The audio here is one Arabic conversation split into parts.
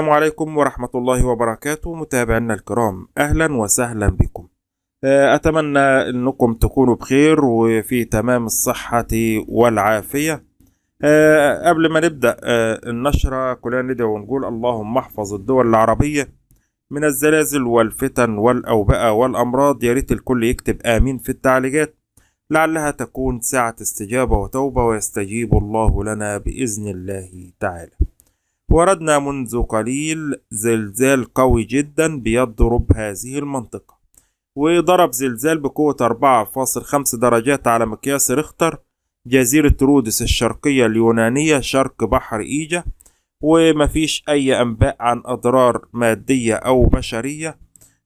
السلام عليكم ورحمة الله وبركاته متابعينا الكرام، أهلا وسهلا بكم. أتمنى أنكم تكونوا بخير وفي تمام الصحة والعافية. قبل ما نبدأ النشرة كلنا ندعو ونقول اللهم احفظ الدول العربية من الزلازل والفتن والأوبئة والأمراض. يا ريت الكل يكتب آمين في التعليقات لعلها تكون ساعة استجابة وتوبة ويستجيب الله لنا بإذن الله تعالى. وردنا منذ قليل زلزال قوي جدا بيضرب هذه المنطقة، وضرب زلزال بقوة 4.5 درجات على مقياس ريختر جزيرة رودس الشرقية اليونانية شرق بحر إيجا، ومفيش أي أنباء عن أضرار مادية أو بشرية.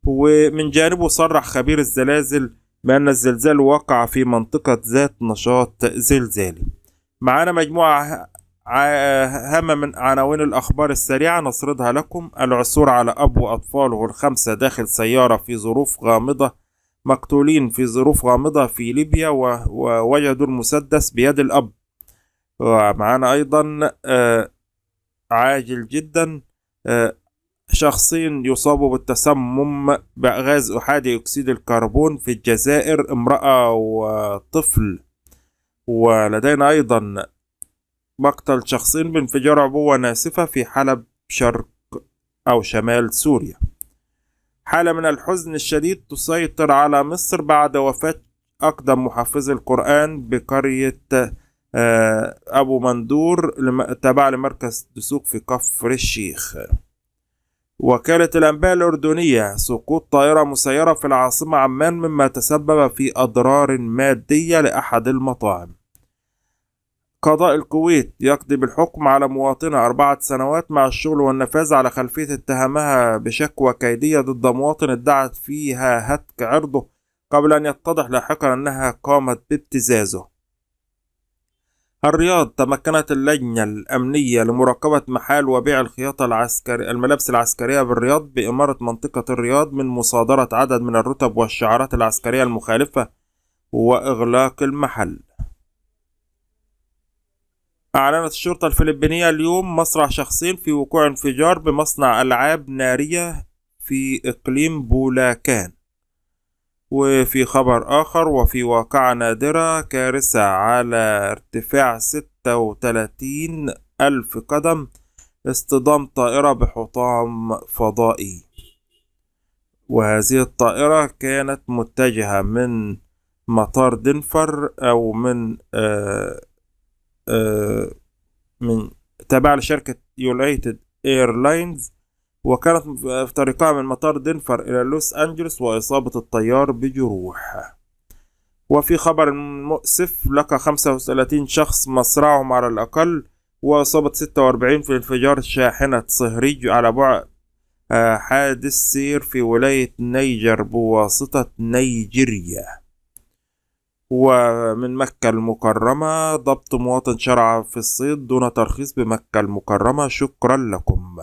ومن جانبه صرح خبير الزلازل بأن الزلزال وقع في منطقة ذات نشاط زلزالي. معانا مجموعة هامة من عناوين الأخبار السريعة نسردها لكم. العثور على أب وأطفاله الخمسة داخل سيارة في ظروف غامضة، مقتولين في ظروف غامضة في ليبيا ووجدوا المسدس بيد الأب. ومعانا أيضا عاجل جدا، شخصين يصابوا بالتسمم بغاز أحادي أكسيد الكربون في الجزائر، امرأة وطفل. ولدينا أيضا مقتل شخصين بانفجار عبوة ناسفة في حلب شرق أو شمال سوريا. حالة من الحزن الشديد تسيطر على مصر بعد وفاة أقدم محفظ القرآن بقرية أبو مندور تابع لمركز دسوق في كفر الشيخ. وكالة الأنباء الأردنية: سقوط طائرة مسيرة في العاصمة عمان مما تسبب في أضرار مادية لأحد المطاعم. قضاء الكويت يقضي بالحكم على مواطنة 4 سنوات مع الشغل والنفاذ على خلفية اتهامها بشكوى كيدية ضد مواطن ادعت فيها هتك عرضه قبل أن يتضح لاحقا أنها قامت بابتزازه. الرياض: تمكنت اللجنة الأمنية لمراقبة محال وبيع الملابس العسكرية بالرياض بإمارة منطقة الرياض من مصادرة عدد من الرتب والشعارات العسكرية المخالفة وإغلاق المحل. أعلنت الشرطة الفلبينية اليوم مصرع شخصين في وقوع انفجار بمصنع ألعاب نارية في إقليم بولاكان. وفي خبر آخر: وفي واقعة نادرة، كارثة على ارتفاع 36 ألف قدم، اصطدام طائرة بحطام فضائي. وهذه الطائرة كانت متجهة من مطار دنفر أو من تابعة لشركة يونايتد ايرلاينز، وكانت في طريقها من مطار دنفر إلى لوس أنجلوس، وإصابة الطيار بجروح. وفي خبر مؤسف: لقى 35 شخص مصرعهم على الأقل، وإصابة 46 في انفجار شاحنة صهريج على بعد حادث سير في ولاية نيجر بواسطة نيجيريا. ومن مكة المكرمة: ضبط مواطن شرع في الصيد دون ترخيص بمكة المكرمة. شكرا لكم.